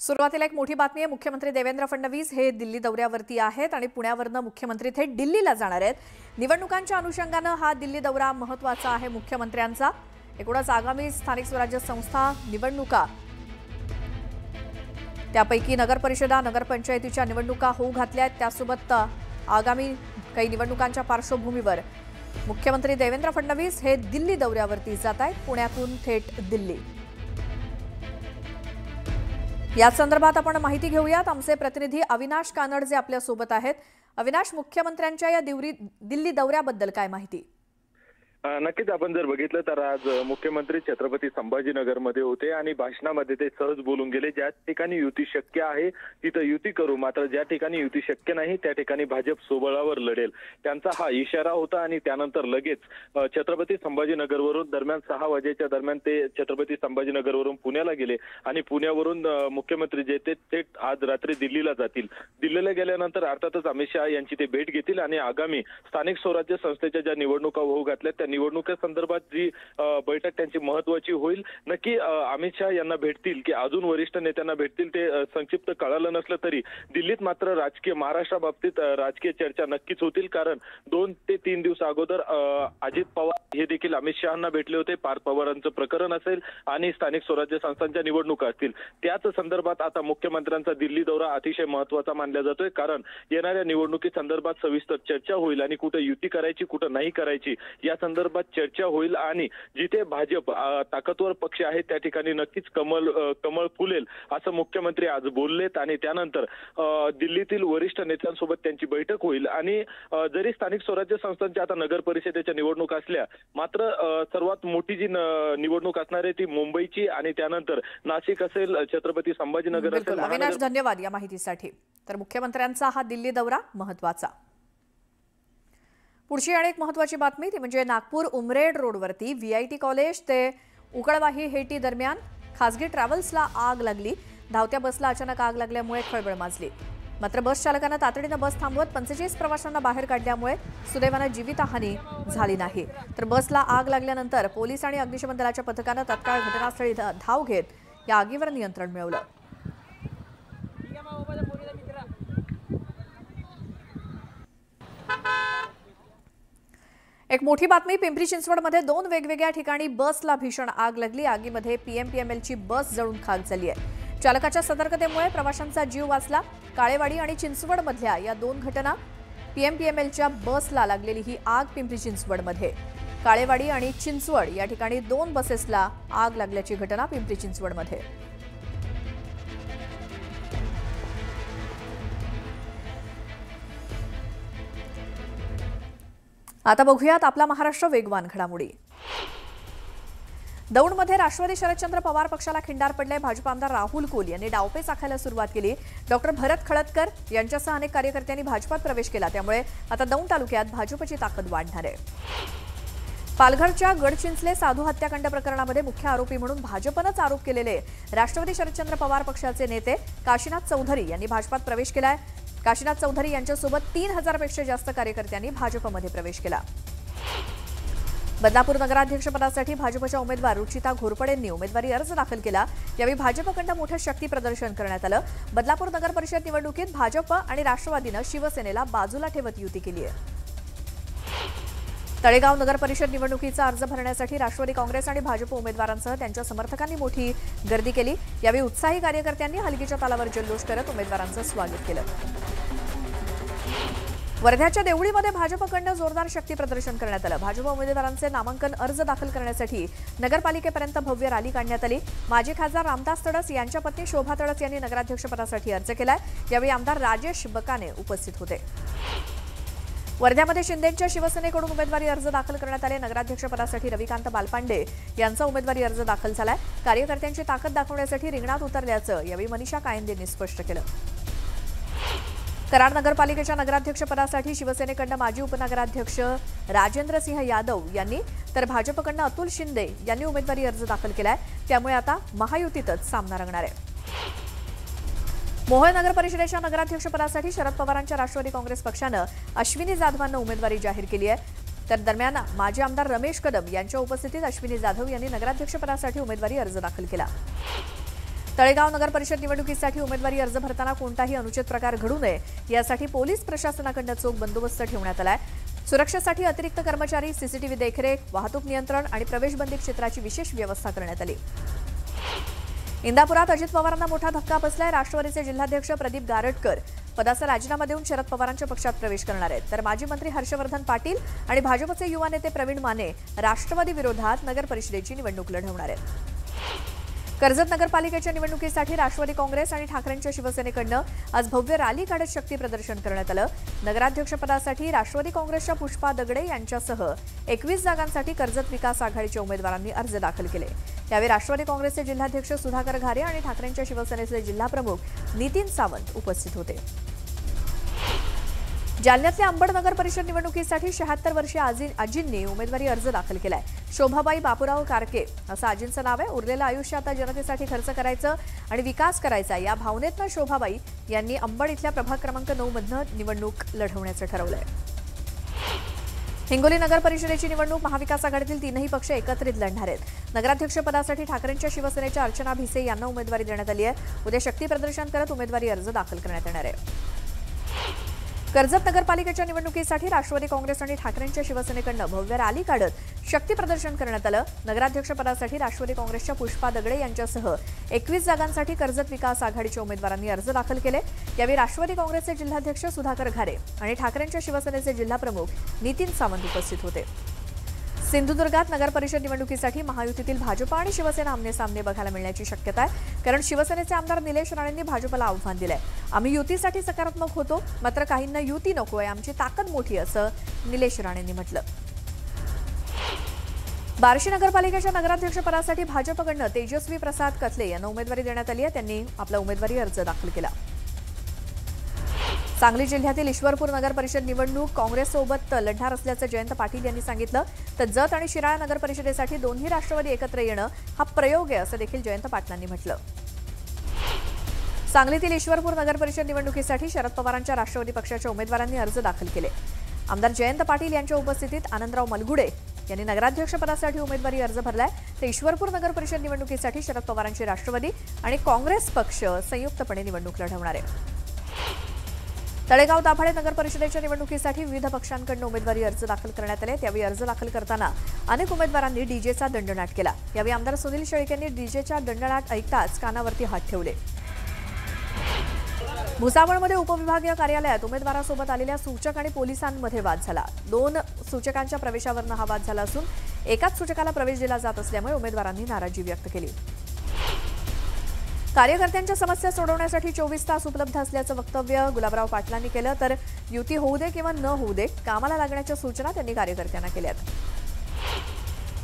सुरुवातीला एक मोठी बातमी आहे। मुख्यमंत्री देवेंद्र फडणवीस हे दिल्ली दौऱ्यावरती आहेत आणि पुण्यावरनं मुख्यमंत्री थेट दिल्लीला जाणार आहेत। निवडणुकांच्या अनुषंगाने हा दिल्ली दौरा महत्त्वाचा आहे मुख्यमंत्र्यांचा। एकूणच आगामी स्थानिक स्वराज्य संस्था निवडणुका त्यापैकी नगर परिषदा नगरपंचायतीच्या निवडणुका होऊ घातल्या आहेत। त्यासोबत आगामी काही निवडणुकांच्या पार्श्वभूमीवर मुख्यमंत्री देवेंद्र फडणवीस हे दिल्ली दौऱ्यावरती जात आहेत, पुण्यातून थेट दिल्ली। या संदर्भात आपण माहिती घेऊयात। आमचे प्रतिनिधी अविनाश कानडजे आपल्या सोबत आहेत। अविनाश, मुख्यमंत्र्यांच्या या दिल्ली दौऱ्याबद्दल काय माहिती? नक्कीच आपण जर बघितलं तर आज मुख्यमंत्री छत्रपती संभाजीनगरमध्ये होते आणि भाषणामध्ये ते सहज बोलून गेले, ज्या ठिकाणी युती शक्य आहे तिथं युती करू, मात्र ज्या ठिकाणी युती शक्य नाही त्या ठिकाणी भाजप सोबळावर लढेल, त्यांचा हा इशारा होता। आणि त्यानंतर लगेच छत्रपती संभाजीनगरवरून दरम्यान 6 वाजेच्या दरम्यान ते छत्रपती संभाजीनगरवरून पुण्याला गेले आणि पुण्यावरून मुख्यमंत्री जे ते आज रात्री दिल्लीला जातील। दिल्लीला गेल्यानंतर अर्थातच अमित शहा यांची ते भेट घेतील आणि आगामी स्थानिक स्वराज्य संस्थेच्या ज्या निवडणुका होऊ घातल्या त्या निवडणुकीसंदर्भात जी बैठक त्यांची महत्त्वाची होईल। नक्की अमित शहा यांना भेटतील की अजून वरिष्ठ नेत्यांना भेटतील ते संक्षिप्त कळालं नसलं तरी दिल्लीत मात्र महाराष्ट्राबाबतीत राजकीय चर्चा नक्कीच होतील, कारण 2 ते 3 दिवस अगोदर अजित पवार हे देखील अमित शहांना भेटले होते। पार्थ पवारांचं प्रकरण असेल आणि स्थानिक स्वराज्य संस्थांच्या निवडणुका असतील, त्याच संदर्भात आता मुख्यमंत्र्यांचा दिल्ली दौरा अतिशय महत्त्वाचा मानला जातोय, कारण येणाऱ्या निवडणुकीसंदर्भात सविस्तर चर्चा होईल आणि कुठे युती करायची कुठे नाही करायची या संदर्भात चर्चा होईल। आणि जिथे भाजप ताकदवर पक्ष आहे त्या ठिकाणी नक्कीच कमळ फुलेल असं मुख्यमंत्री आज बोललेत। आणि त्यानंतर दिल्लीतील वरिष्ठ नेत्यांसोबत त्यांची बैठक होईल। आणि जरी स्थानिक स्वराज्य संस्थांच्या आता नगर परिषदेच्या निवडणूक असल्या, मात्र सर्वात मोठी जी निवडणूक असणार आहे ती मुंबईची आणि त्यानंतर नाशिक असेल, छत्रपती संभाजीनगर असेल। अविनाश, धन्यवाद या माहितीसाठी। तर मुख्यमंत्र्यांचा हा दिल्ली दौरा महत्त्वाचा। पुढची अनेक महत्त्वाची बातमी ती म्हणजे नागपूर उमरेड रोडवरती VIT कॉलेज ते उकळवाही हेटी दरम्यान खासगी ट्रॅव्हल्सला आग लागली। धावत्या बसला अचानक आग लागल्यामुळे खळबळ माजली, मात्र बस चालकाने तातडीने बस थांबवत 45 प्रवाशांना बाहेर काढल्यामुळे सुदैवाने जीवितहानी झाली नाही। तर बसला आग लागल्यानंतर पोलीस आणि अग्निशमन दलाच्या पथकाने तत्काळ घटनास्थळी धाव घेत या आगीवर नियंत्रण मिळवलं। एक मोठी बातमी, पिंपरी चिंचवडमध्ये 2 वेगवेगळ्या ठिकाणी बसला भीषण आग लागली। आगीमध्ये PMPMLची बस जळून खाक झाली आहे। चालकाच्या सतर्कतेमुळे प्रवाशांचा जीव वाचला। काळेवाडी आणि चिंचवडमधल्या या 2 घटना। PMPMLच्या बसला लागलेली ही आग पिंपरी चिंचवडमध्ये, काळेवाडी आणि चिंचवड या ठिकाणी 2 बसेसला आग लागल्याची घटना पिंपरी चिंचवडमध्ये। आता बघूयात आपला महाराष्ट्र वेगवान घडामोडी। दौंडमध्ये राष्ट्रवादी शरदचंद्र पवार पक्षाला खिंडार पडले। भाजप आमदार राहुल कोल यांनी डावपेच आखायला सुरुवात केली। डॉक्टर भरत खळदकर यांच्यासह अनेक कार्यकर्त्यांनी भाजपात प्रवेश केला, त्यामुळे आता दौंड तालुक्यात भाजपची ताकद वाढणार आहे। पालघरच्या गडचिंचले साधू हत्याकांड प्रकरणामध्ये मुख्य आरोपी म्हणून भाजपनंच आरोप केलेले राष्ट्रवादी शरदचंद्र पवार पक्षाचे नेते काशीनाथ चौधरी यांनी भाजपात प्रवेश केलाय। काशीनाथ चौधरी यांच्यासोबत 3000 पेक्षा जास्त कार्यकर्त्यांनी भाजपमध्ये प्रवेश केला। बदलापूर नगराध्यक्षपदासाठी भाजपच्या उमेदवार रुचिता घोरपडेंनी उमेदवारी अर्ज दाखल केला। यावेळी भाजपकडून मोठं शक्ती प्रदर्शन करण्यात आलं। बदलापूर नगर परिषद निवडणुकीत भाजप आणि राष्ट्रवादीनं शिवसेनेला बाजूला ठेवत युती केली आहे। तळेगाव नगर परिषद निवडणुकीचा अर्ज भरण्यासाठी राष्ट्रवादी काँग्रेस आणि भाजप उमेदवारांसह त्यांच्या समर्थकांनी मोठी गर्दी केली। यावेळी उत्साही कार्यकर्त्यांनी हलगीच्या तालावर जल्लोष करत उमेदवारांचं स्वागत केलं। वर्ध्याच्या देवळीमध्ये भाजपकडून जोरदार शक्ती प्रदर्शन करण्यात आलं। भाजप उमेदवारांचे नामांकन अर्ज दाखल करण्यासाठी नगरपालिकेपर्यंत भव्य रॅली काढण्यात आली। माजी खासदार रामदास तडस यांच्या पत्नी शोभा तडस यांनी नगराध्यक्षपदासाठी अर्ज केलाय। यावेळी आमदार राजेश बकाने उपस्थित होते। वर्ध्यामध्ये शिंदेंच्या शिवसेनेकडून उमेदवारी अर्ज दाखल करण्यात आले। नगराध्यक्षपदासाठी रविकांत बालपांडे यांचा उमेदवारी अर्ज दाखल झालाय। कार्यकर्त्यांची ताकद दाखवण्यासाठी रिंगणात उतरल्याचं यावेळी मनीषा कायंदेंनी स्पष्ट केलं। कराड नगरपालिकेच्या नगराध्यक्षपदासाठी शिवसेनेकडून माजी उपनगराध्यक्ष राजेंद्रसिंह यादव यांनी तर भाजपकडून अतुल शिंदे यांनी उमेदवारी अर्ज दाखल केलाय। त्यामुळे आता महायुतीतच सामना रंगणार आहे। मोहोळ नगर परिषदेच्या नगराध्यक्षपदासाठी शरद पवारांच्या राष्ट्रवादी काँग्रेस पक्षानं अश्विनी जाधवांना उमेदवारी जाहीर केली आहे। तर दरम्यान माजी आमदार रमेश कदम यांच्या उपस्थितीत अश्विनी जाधव यांनी नगराध्यक्षपदासाठी उमेदवारी अर्ज दाखल केला। तळेगाव नगर परिषद निवडणुकीसाठी उमेदवारी अर्ज भरताना कोणताही अनुचित प्रकार घडू नये यासाठी पोलीस प्रशासनाकडून चोख बंदोबस्त ठेवण्यात आलाय। सुरक्षेसाठी अतिरिक्त कर्मचारी, सीसीटीव्ही देखरेख, वाहतूक नियंत्रण आणि प्रवेशबंदी क्षेत्राची विशेष व्यवस्था करण्यात आली। इंदापुरात अजित पवारांना मोठा धक्का बसलाय। राष्ट्रवादीचे जिल्हाध्यक्ष प्रदीप गारटकर पदाचा राजीनामा देऊन शरद पवारांच्या पक्षात प्रवेश करणार आहेत, तर माजी मंत्री हर्षवर्धन पाटील आणि भाजपचे युवा नेते प्रवीण माने राष्ट्रवादी विरोधात नगर परिषदेची निवडणूक लढवणार आहेत। कर्जत नगरपालिकेच्या निवडणुकीसाठी राष्ट्रवादी काँग्रेस आणि ठाकरेंच्या शिवसेनेकडून आज भव्य रॅली काढत शक्ती प्रदर्शन करण्यात आलं। नगराध्यक्षपदासाठी राष्ट्रवादी काँग्रेसच्या पुष्पा दगडे यांच्यासह 21 जागांसाठी कर्जत विकास आघाडीच्या उमेदवारांनी अर्ज दाखल केले। यावेळी राष्ट्रवादी काँग्रेसचे जिल्हाध्यक्ष सुधाकर घारे आणि ठाकरेंच्या शिवसेनेचे जिल्हाप्रमुख नितीन सावंत उपस्थित होते। जालन्यातल्या अंबड नगर परिषद निवडणुकीसाठी 76 वर्षीय आजींनी उमेदवारी अर्ज दाखल केलाय। शोभाबाई बापूराव कारके असं आजींचं नाव आहे। उरलेलं आयुष्य आता जनतेसाठी खर्च करायचं आणि विकास करायचा या भावनेतनं शोभाबाई यांनी अंबड इथल्या प्रभाग क्रमांक 9 मधनं निवडणूक लढवण्याचं ठरवलंय। हिंगोली नगर परिषदेची निवडणूक महाविकास आघाडीतील तीनही पक्ष एकत्रित लढणार आहेत। नगराध्यक्षपदासाठी ठाकरेंच्या शिवसेनेच्या अर्चना भिसे यांना उमेदवारी देण्यात आली आहे। उद्या शक्ती प्रदर्शन करत उमेदवारी अर्ज दाखल करण्यात येणार आहे। कर्जत नगरपालिकेच्या निवडणुकीसाठी राष्ट्रवादी काँग्रेस आणि ठाकरेंच्या शिवसेनेकडून भव्य रॅली काढत शक्ती प्रदर्शन करण्यात आलं। नगराध्यक्षपदासाठी राष्ट्रवादी काँग्रेसच्या पुष्पा दगडे यांच्यासह 21 जागांसाठी कर्जत विकास आघाडीच्या उमेदवारांनी अर्ज दाखल केले। यावेळी राष्ट्रवादी काँग्रेसचे जिल्हाध्यक्ष सुधाकर घारे आणि ठाकरेंच्या शिवसेनेचे जिल्हाप्रमुख नितीन सावंत उपस्थित होते। सिंधुदुर्गात नगर परिषद निवडणुकीसाठी महायुतीतील भाजप आणि शिवसेना आमने-सामने बघायला मिळण्याची शक्यता आहे, कारण शिवसेनेचे आमदार निलेश राणेंनी भाजपला आव्हान दिलंय। आम्ही युतीसाठी सकारात्मक होतो, मात्र काहींना युती नकोय, आमची ताकद मोठी असं निलेश राणेंनी म्हटलं। बार्शी नगरपालिकेच्या नगराध्यक्षपदासाठी भाजपकडून तेजस्वी प्रसाद कथले यांना उमेदवारी देण्यात आली आहे। त्यांनी आपला उमेदवारी अर्ज दाखल केला। सांगली जिल्ह्यातील ईश्वरपूर नगर परिषद निवडणूक काँग्रेससोबत लढणार असल्याचं जयंत पाटील यांनी सांगितलं, तर जत आणि शिराळा नगर परिषदेसाठी दोन्ही राष्ट्रवादी एकत्र येणं हा प्रयोग आहे असं देखील जयंत पाटलांनी म्हटलं। सांगलीतील ईश्वरपूर नगर परिषद निवडणुकीसाठी शरद पवारांच्या राष्ट्रवादी पक्षाच्या उमेदवारांनी अर्ज दाखल केले। आमदार जयंत पाटील यांच्या उपस्थितीत आनंदराव मलगुडे यांनी नगराध्यक्षपदासाठी उमेदवारी अर्ज भरलाय, तर ईश्वरपूर नगर परिषद निवडणुकीसाठी शरद पवारांची राष्ट्रवादी आणि काँग्रेस पक्ष संयुक्तपणे निवडणूक लढवणार आहे। तळेगाव दाभाडे नगर परिषदेच्या निवडणुकीसाठी विविध पक्षांकडून उमेदवारी अर्ज दाखल करण्यात आले। त्यावेळी अर्ज दाखल करताना अनेक उमेदवारांनी डीजेचा दंडनाट केला। यावेळी आमदार सुनील शेळके यांनी डीजेच्या दंडनाट ऐकताच कानावरती हात ठेवले। भुसावळमध्ये उपविभागीय कार्यालयात उमेदवारासोबत आलेल्या सूचक आणि पोलिसांमध्ये वाद झाला। 2 सूचकांच्या प्रवेशावरून हा वाद झाला असून एकाच सूचकाला प्रवेश दिला जात असल्यामुळे उमेदवारांनी नाराजी व्यक्त केली। कार्यकर्त्यांच्या समस्या सोडवण्यासाठी 24 तास उपलब्ध असल्याचं वक्तव्य गुलाबराव पाटलांनी केलं, तर युती होऊ दे किंवा न होऊ दे कामाला लागण्याच्या सूचना त्यांनी कार्यकर्त्यांना केल्यात।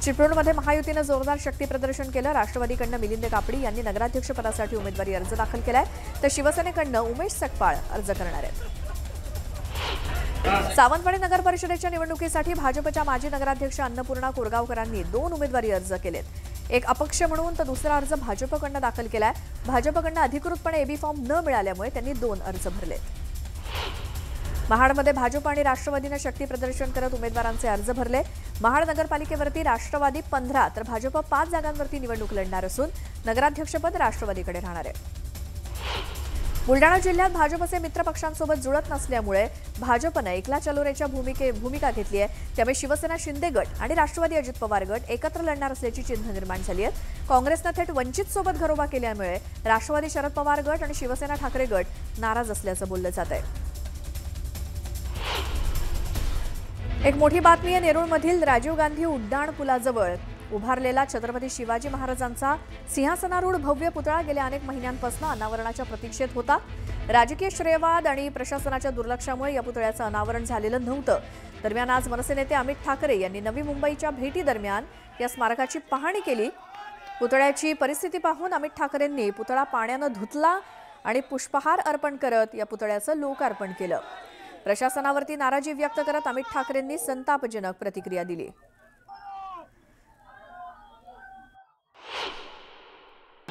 चिपळूणमध्ये महायुतीनं जोरदार शक्ती प्रदर्शन केलं। राष्ट्रवादीकडून मिलिंद कापडी यांनी नगराध्यक्षपदासाठी उमेदवारी अर्ज दाखल केलाय, तर शिवसेनेकडून उमेश सकपाळ अर्ज करणार आहेत। सावंतवाडी नगर परिषदेच्या निवडणुकीसाठी भाजपच्या माजी नगराध्यक्ष अन्नपूर्णा कोरगावकरांनी 2 उमेदवारी अर्ज केलेत। एक अपक्ष म्हणून तर दुसरा अर्ज भाजपकडून दाखल केलाय। भाजपकडून अधिकृतपणे एबी फॉर्म न मिळाल्यामुळे त्यांनी 2 अर्ज भरले। महाडमध्ये भाजप आणि राष्ट्रवादीने शक्ती प्रदर्शन करत उमेदवारांचे अर्ज भरले। महाड नगरपालिकेवरती राष्ट्रवादी 15 तर भाजप 5 जागांवरती निवडणूक लढणार असून नगराध्यक्षपद राष्ट्रवादीकडे राहणार आहे। बुलडाणा जिल्ह्यात भाजपचे मित्र पक्षांसोबत जुळत नसल्यामुळे भाजपने एकला चलोरेच्या भूमिका घेतली आहे। त्यामुळे शिवसेना शिंदे गट आणि राष्ट्रवादी अजित पवार गट एकत्र लढणार असल्याची चिन्ह निर्माण झाली आहेत। काँग्रेसने थेट वंचित सोबत घरोबा केल्यामुळे राष्ट्रवादी शरद पवार गट आणि शिवसेना ठाकरे गट नाराज असल्याचं बोललं जात आहे। एक मोठी बातमी आहे। नेरूळमधील राजीव गांधी उड्डाण पुलाजवळ उभारलेला छत्रपती शिवाजी महाराजांचा सिंहासनारूढ भव्य पुतळा गेल्या अनेक महिन्यांपासून अनावरणाच्या प्रतीक्षेत होता। राजकीय श्रेयवाद आणि प्रशासनाच्या दुर्लक्षामुळे या पुतळ्याचं अनावरण झालेलं नव्हतं। दरम्यान आज मनसे नेते अमित ठाकरे यांनी नवी मुंबईच्या भेटीदरम्यान या स्मारकाची पाहणी केली। पुतळ्याची परिस्थिती पाहून अमित ठाकरेंनी पुतळा पाण्यानं धुतला आणि पुष्पहार अर्पण करत या पुतळ्याचं लोकार्पण केलं। प्रशासनावरती नाराजी व्यक्त करत अमित ठाकरेंनी संतापजनक प्रतिक्रिया दिली।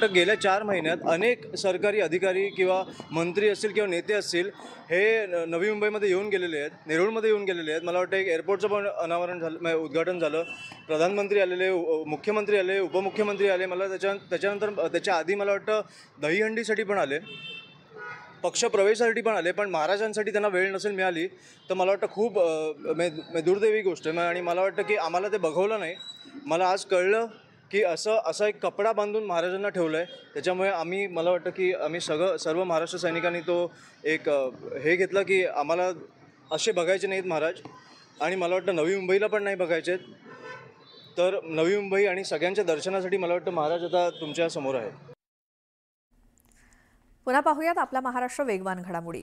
वाटतं गेल्या 4 महिन्यात अनेक सरकारी अधिकारी किंवा मंत्री असतील किंवा नेते असतील हे नवी मुंबईमध्ये येऊन गेलेले आहेत, नेरूळमध्ये येऊन गेलेले आहेत. मला वाटतं एक एअरपोर्टचं पण अनावरण झालं, उद्घाटन झालं. प्रधानमंत्री आलेले, मुख्यमंत्री आले, उपमुख्यमंत्री आले. मला त्याच्यानंतर त्याच्या आधी मला वाटतं दहीहंडीसाठी पण आले, पक्षप्रवेशासाठी पण आले. पण महाराजांसाठी त्यांना वेळ नसेल मिळाली तर मला वाटतं खूप दुर्दैवी गोष्ट आहे. आणि मला वाटतं की आम्हाला ते बघवलं नाही. मला आज कळलं की असा एक कपडा बांधून महाराजांना ठेवलं आहे. त्याच्यामुळे मला वाटतं की आम्ही सर्व महाराष्ट्र सैनिकांनी तो एक हे घेतलं की आम्हाला असे बघायचे नाहीत महाराज. आणि मला वाटतं नवी मुंबईला पण नाही बघायचे आहेत. तर नवी मुंबई आणि सगळ्यांच्या दर्शनासाठी मला वाटतं महाराज आता तुमच्या समोर आहेत. पुन्हा पाहूयात आपला महाराष्ट्र वेगवान घडामोडी.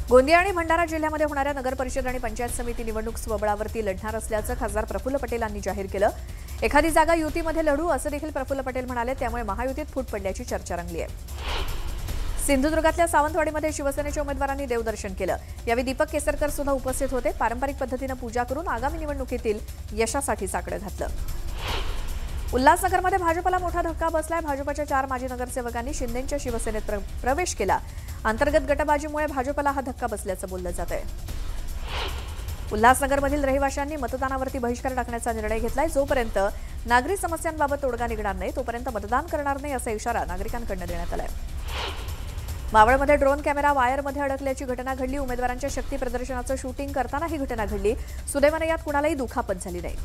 गोंदिया आणि भंडारा जिल्ह्यामध्ये होणाऱ्या नगर परिषद आणि पंचायत समिती निवडणूक स्वबळावरती लढणार असल्याचं खासदार प्रफुल्ल पटेल यांनी जाहीर केलं. एखादी जागा युतीमध्ये लढू असं देखील प्रफुल्ल पटेल म्हणाले. त्यामुळे महायुतीत फूट पडल्याची चर्चा रंगली आहे. सिंधुदुर्गातल्या सावंतवाडीमध्ये शिवसेनेच्या उमेदवारांनी देवदर्शन केलं. यावेळी दीपक केसरकर सुद्धा उपस्थित होते. पारंपरिक पद्धतीनं पूजा करून आगामी निवडणुकीतील यशासाठी साकडं घातलं. उल्हासनगरमध्ये भाजपला मोठा धक्का बसलाय. भाजपच्या 4 माजी नगरसेवकांनी शिंदेंच्या शिवसेनेत प्रवेश केला. अंतर्गत गटबाजीमुळे भाजपला हा धक्का बसल्याचं बोललं जात आहे. उल्हासनगरमधील रहिवाशांनी मतदानावरती बहिष्कार टाकण्याचा निर्णय घेतलाय. जोपर्यंत नागरी समस्यांबाबत तोडगा निघणार नाही तोपर्यंत मतदान करणार नाही असा इशारा नागरिकांकडून देण्यात आलाय. मावळमध्ये ड्रोन कॅमेरा वायरमध्ये अडकल्याची घटना घडली. उमेदवारांच्या शक्ती प्रदर्शनाचं शूटिंग करताना ही घटना घडली. सुदैवाने यात कुणालाही दुखापत झाली नाही.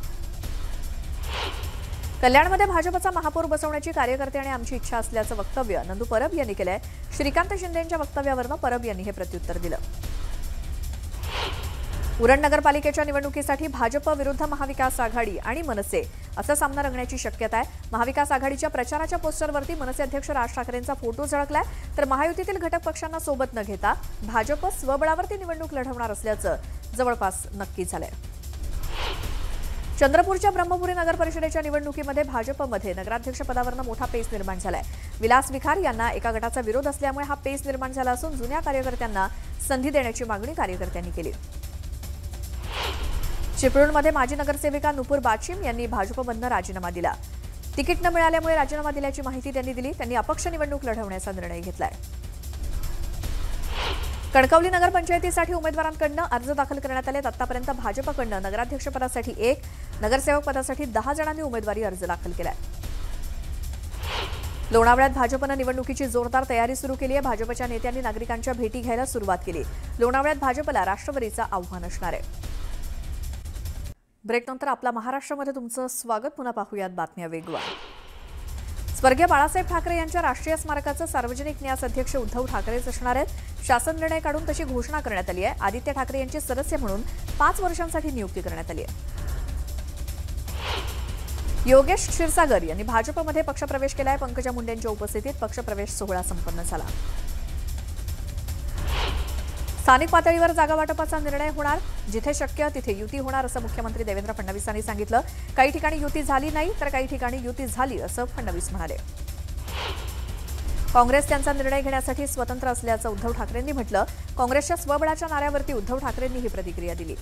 कल्याणमध्ये भाजपचा महापौर बसवण्याची कार्यकर्त्यांनी आमची इच्छा असल्याचं वक्तव्य नंदू परब यांनी केलंय. श्रीकांत शिंदेंच्या वक्तव्यावरून परब यांनी हे प्रत्युत्तर दिलं. उरण नगरपालिकेच्या निवडणुकीसाठी भाजप विरुद्ध महाविकास आघाडी आणि मनसे असा सामना रंगण्याची शक्यता आहे. महाविकास आघाडीच्या प्रचाराच्या पोस्टरवरती मनसे अध्यक्ष राज ठाकरेंचा फोटो झळकलाय. तर महायुतीतील घटक पक्षांना सोबत न घेता भाजप स्वबळावरती निवडणूक लढवणार असल्याचं जवळपास नक्की झालंय. चंद्रपूरच्या ब्रह्मपुरी नगर परिषदेच्या निवडणुकीमध्ये भाजपमध्ये नगराध्यक्षपदावरून मोठा पेच निर्माण झालाय. विलास विखार यांना एका गटाचा विरोध असल्यामुळे हा पेच निर्माण झाला असून जुन्या कार्यकर्त्यांना संधी देण्याची मागणी कार्यकर्त्यांनी केली. चिपळूणमध्ये माजी नगरसेविका नुपूर बाचिम यांनी भाजपमधून राजीनामा दिला. तिकीट न मिळाल्यामुळे राजीनामा दिल्याची माहिती त्यांनी दिली. त्यांनी अपक्ष निवडणूक लढवण्याचा निर्णय घेतलाय. कणकवली नगरपंचायतीसाठी उमेदवारांकडून अर्ज दाखल करण्यात आले. आतापर्यंत भाजपकडून नगराध्यक्षपदासाठी 1, नगरसेवक पदासाठी 10 जणांनी उमेदवारी अर्ज दाखल केलाय. लोणावळ्यात भाजपनं निवडणुकीची जोरदार तयारी सुरू केली आहे. भाजपच्या नेत्यांनी नागरिकांच्या भेटी घ्यायला सुरुवात केली. लोणावळ्यात भाजपला राष्ट्रवादीचं आव्हान असणार आहे. ब्रेकनंतर आपला महाराष्ट्रामध्ये तुमचं स्वागत. पुन्हा पाहूयात बातम्या वेगवान. स्वर्गीय बाळासाहेब ठाकरे यांच्या राष्ट्रीय स्मारकाचं सार्वजनिक न्यास अध्यक्ष उद्धव ठाकरेच असणार आहेत. शासन निर्णय काढून तशी घोषणा करण्यात आली आहे. आदित्य ठाकरे यांची सदस्य म्हणून 5 वर्षांसाठी नियुक्ती करण्यात आली आहे. योगेश क्षीरसागर यांनी भाजपमध्ये पक्षप्रवेश केलाय. पंकजा मुंडेंच्या उपस्थितीत पक्षप्रवेश सोहळा संपन्न झाला. स्थानिक पातळीवर जागा वाटपाचा निर्णय होणार. जिथे शक्य तिथे युती होणार असं मुख्यमंत्री देवेंद्र फडणवीस यांनी सांगितलं. काही ठिकाणी युती झाली नाही तर काही ठिकाणी युती झाली असं फडणवीस म्हणाले. काँग्रेस त्यांचा निर्णय घेण्यासाठी स्वतंत्र असल्याचं उद्धव ठाकरेंनी म्हटलं. काँग्रेसच्या स्वबळाच्या नाऱ्यावरती उद्धव ठाकरेंनी ही प्रतिक्रिया दिली.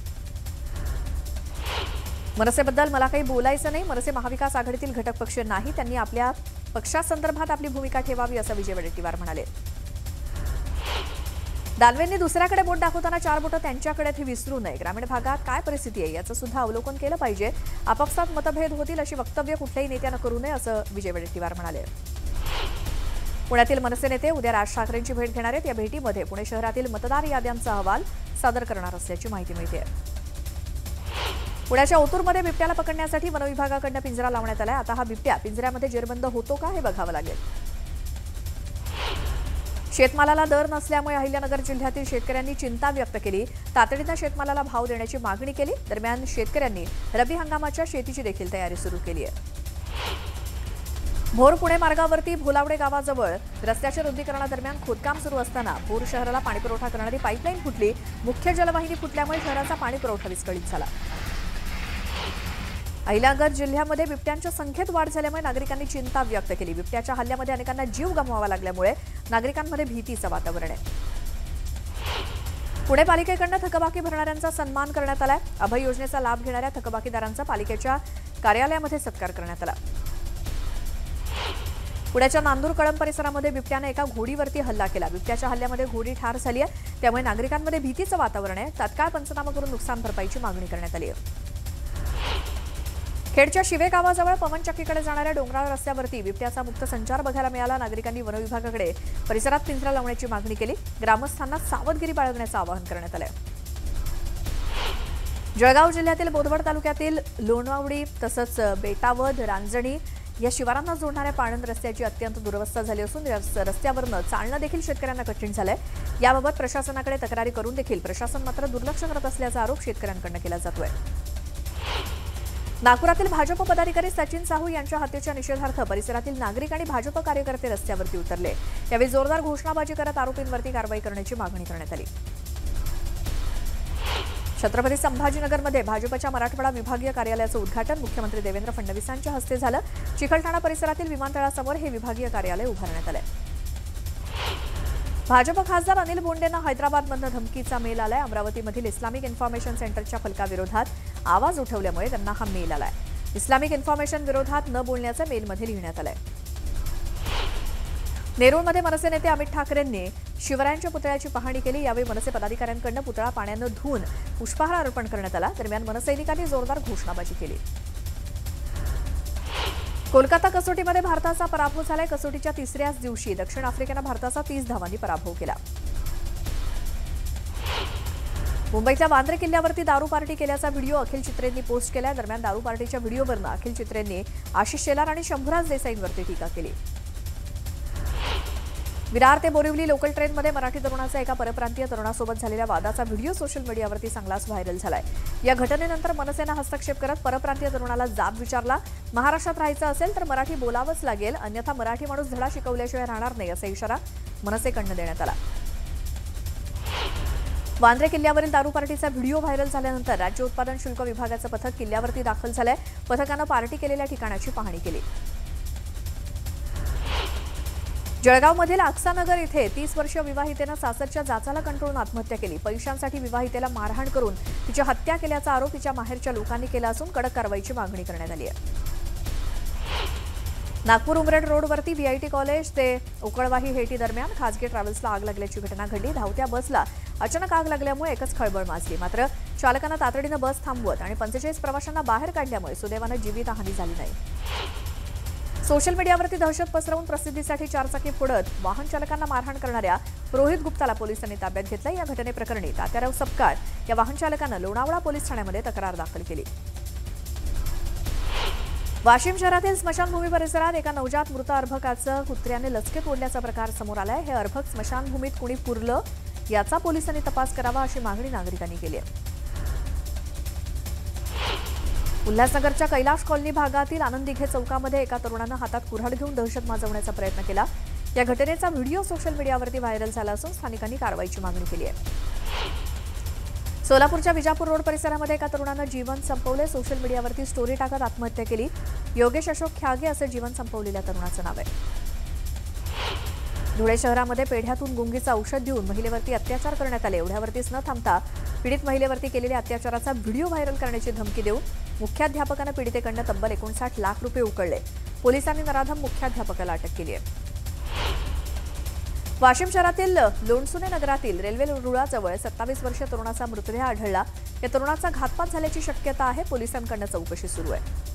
मनसेबद्दल मला काही बोलायचं नाही. मनसे महाविकास आघाडीतील घटक पक्ष नाही. त्यांनी आपल्या पक्षासंदर्भात आपली भूमिका ठेवावी असं विजय वडेट्टीवार म्हणाले. दानवेंनी दुसऱ्याकडे बोट दाखवताना 4 बोटं त्यांच्याकडे हे विसरू नये. ग्रामीण भागात काय परिस्थिती आहे याचं सुद्धा अवलोकन केलं पाहिजे. आपापसात मतभेद होतील अशी वक्तव्य कुठल्याही नेत्यानं करू नये असं विजय वडेट्टीवार म्हणाले. पुण्यातील मनसे नेते उद्या राज ठाकरेंची भेट घेणार आहेत. या भेटीमध्ये पुणे शहरातील मतदार याद्यांचा अहवाल सादर करणार असल्याची माहिती मिळते. पुण्याच्या ओतूरमध्ये बिबट्याला पकडण्यासाठी वनविभागाकडून पिंजरा लावण्यात आलाय. आता हा बिबट्या पिंजऱ्यामध्ये जेरबंद होतो का हे बघावं लागेल. शेतमालाला दर नसल्यामुळे अहिल्यानगर जिल्ह्यातील शेतकऱ्यांनी चिंता व्यक्त केली. तातडीनं शेतमालाला भाव देण्याची मागणी केली. दरम्यान शेतकऱ्यांनी रब्बी हंगामाच्या शेतीची देखील तयारी सुरू केली आहे. भोर पुणे मार्गावरती भोलावडे गावाजवळ रस्त्याच्या रुंदीकरणादरम्यान खोदकाम सुरू असताना भोर शहराला पाणीपुरवठा करणारी पाईपलाईन फुटली. मुख्य जलवाहिनी फुटल्यामुळे शहराचा पाणीपुरवठा विस्कळीत झाला. अहिल्यानगर जिल्ह्यामध्ये बिबट्यांच्या संख्येत वाढ झाल्यामुळे नागरिकांनी चिंता व्यक्त केली. बिबट्याच्या हल्ल्यामध्ये अनेकांना जीव गमवावा लागल्यामुळे नागरिकांमध्ये भीतीचं वातावरण आहे. पुणे पालिकेकडून थकबाकी भरणाऱ्यांचा सन्मान करण्यात आलाय. अभय योजनेचा लाभ घेणाऱ्या थकबाकीदारांचा पालिकेच्या कार्यालयामध्ये सत्कार करण्यात आला. पुण्याच्या नांदूर कळंब परिसरामध्ये बिबट्याने एका घोडीवरती हल्ला केला. बिबट्याच्या हल्ल्यामध्ये घोडी ठार झाली आहे. त्यामुळे नागरिकांमध्ये भीतीचं वातावरण आहे. तात्काळ पंचनामा करून नुकसान भरपाईची मागणी करण्यात आली आहे. खेडच्या शिवे गावाजवळ पवनचक्कीकडे जाणाऱ्या डोंगराळ रस्त्यावरती बिबट्याचा मुक्त संचार बघायला मिळाला. नागरिकांनी वनविभागाकडे परिसरात पिंजरा लावण्याची मागणी केली. ग्रामस्थांना सावधगिरी बाळगण्याचं आवाहन करण्यात आलं. जळगाव जिल्ह्यातील बोदवड तालुक्यातील लोणावडी तसंच बेटावद रांजणी या शिवारांना जोडणाऱ्या पाणंद रस्त्याची अत्यंत दुरवस्था झाली असून या रस्त्यावरनं चालणं देखील शेतकऱ्यांना कठीण झालंय. याबाबत प्रशासनाकडे तक्रारी करून देखील प्रशासन मात्र दुर्लक्ष करत असल्याचा आरोप शेतकऱ्यांकडून केला जातोय. नागपुरातील भाजप पदाधिकारी सचिन साहू यांच्या हत्येच्या निषेधार्थ परिसरातील नागरिक आणि भाजप कार्यकर्ते रस्त्यावरती उतरले. यावेळी जोरदार घोषणाबाजी करत आरोपींवरती कारवाई करण्याची मागणी करण्यात आली. छत्रपती संभाजीनगरमध्ये भाजपच्या मराठवाडा विभागीय कार्यालयाचं उद्घाटन मुख्यमंत्री देवेंद्र फडणवीसांच्या हस्ते झालं. चिकलठाणा परिसरातील विमानतळासमोर हे विभागीय कार्यालय उभारण्यात आलंय. भाजप खासदार अनिल बोंडेंना हैदराबादमधनं धमकीचा मेल आलाय. अमरावतीमधील इस्लामिक इन्फॉर्मेशन सेंटरच्या फलकाविरोधात आवाज उठवल्यामुळे त्यांना हा मेल आलाय. इस्लामिक इन्फॉर्मेशन विरोधात न बोलण्याचं मेलमध्ये लिहिण्यात आलंय. नेरूळमध्ये मनसे नेते अमित ठाकरेंनी शिवरायांच्या पुतळ्याची पाहणी केली. यावेळी मनसे पदाधिकाऱ्यांकडून पुतळा पाण्यानं धुवून पुष्पहार अर्पण करण्यात आला. दरम्यान मनसैनिकांनी जोरदार घोषणाबाजी केली. कोलकाता कसोटीमध्ये भारताचा पराभव झालाय. कसोटीच्या तिसऱ्याच दिवशी दक्षिण आफ्रिकेनं भारताचा 30 धावांनी पराभव केला. मुंबईतल्या वांद्रे किल्ल्यावरती दारू पार्टी केल्याचा व्हिडिओ अखिल चित्रेंनी पोस्ट केलाय. दरम्यान दारू पार्टीच्या व्हिडिओवरनं अखिल चित्रेंनी आशिष शेलार आणि शंभूराज देसाईंवरती टीका केली. विरार ते बोरिवली लोकल ट्रेनमध्ये मराठी तरुणाचा एका परप्रांतीय तरुणासोबत झालेल्या वादाचा व्हिडिओ सोशल मीडियावरती चांगलाच व्हायरल झालाय. या घटनेनंतर मनसेनं हस्तक्षेप करत परप्रांतीय तरुणाला जाब विचारला. महाराष्ट्रात राहायचं असेल तर मराठी बोलावंच लागेल, अन्यथा मराठी माणूस धडा शिकवल्याशिवाय राहणार नाही असा इशारा मनसेकडनं देण्यात आला. वांद्रे किल्ल्यावरील दारू पार्टीचा व्हिडिओ व्हायरल झाल्यानंतर राज्य उत्पादन शुल्क विभागाचं पथक किल्ल्यावरती दाखल झालंय. पथकानं पार्टी केलेल्या ठिकाणाची पाहणी केली. जळगावमधील आक्सानगर इथे 30 वर्षीय विवाहितेनं सासरच्या जाचाला कंटाळून आत्महत्या केली. पैशांसाठी विवाहितेला मारहाण करून तिची हत्या केल्याचा आरोप तिच्या माहेरच्या लोकांनी केला असून कडक कारवाईची मागणी करण्यात आली आहे. नागपूर उमरेड रोडवरती व्हीआयटी कॉलेज ते उकळवाही हेटी दरम्यान खासगी ट्रॅव्हल्सला आग लागल्याची घटना घडली. धावत्या बसला अचानक आग लागल्यामुळे एकच खळबळ माजली. मात्र चालकानं तातडीनं बस थांबवत आणि 45 प्रवाशांना बाहेर काढल्यामुळे सुदैवानं जीवितहानी झाली नाही. सोशल मीडियावरती दहशत पसरवून प्रसिद्धीसाठी चारचाकी फोडत वाहन चालकांना मारहाण करणाऱ्या रोहित गुप्ताला पोलिसांनी ताब्यात घेतलं. या घटनेप्रकरणी तात्याराव सपकाळ या वाहन चालकानं लोणावळा पोलीस ठाण्यामध्ये तक्रार दाखल केली. वाशिम शहरातील स्मशानभूमी परिसरात एका नवजात मृत अर्भकाचं कुत्र्याने लचके तोडल्याचा प्रकार समोर आलाय. हे अर्भक स्मशानभूमीत कुणी पुरलं याचा पोलिसांनी तपास करावा अशी मागणी नागरिकांनी केली आहे. उल्हासनगरच्या कैलाश कॉलनी भागातील आनंद दिघे चौकामध्ये एका तरुणानं हातात कुऱ्हाड घेऊन दहशत माजवण्याचा प्रयत्न केला. या घटनेचा व्हिडिओ सोशल मीडियावरती व्हायरल झाला असून स्थानिकांनी कारवाईची मागणी केली आहे. सोलापूरच्या विजापूर रोड परिसरामध्ये एका तरुणानं जीवन संपवले. सोशल मीडियावरती स्टोरी टाकत आत्महत्या केली. योगेश अशोक ख्यागे असं जीवन संपवलेल्या तरुणाचं नाव आहे. धुळे शहरामध्ये पेढ्यातून गुंगीचं औषध देऊन महिलेवरती अत्याचार करण्यात आले. एवढ्यावरतीच न थांबता पीडित महिलेवरती केलेल्या अत्याचाराचा व्हिडिओ व्हायरल करण्याची धमकी देऊन मुख्याध्यापकानं पीडितेकडनं तब्बल 59 लाख रुपये उकळले. पोलिसांनी नराधम मुख्याध्यापकाला अटक केली आहे. वाशिम शहरातील लोणसुने नगरातील रेल्वे रुळाजवळ 27 वर्षीय तरुणाचा मृतदेह आढळला. या तरुणाचा घातपात झाल्याची शक्यता आहे. पोलिसांकडनं चौकशी सुरू आहे.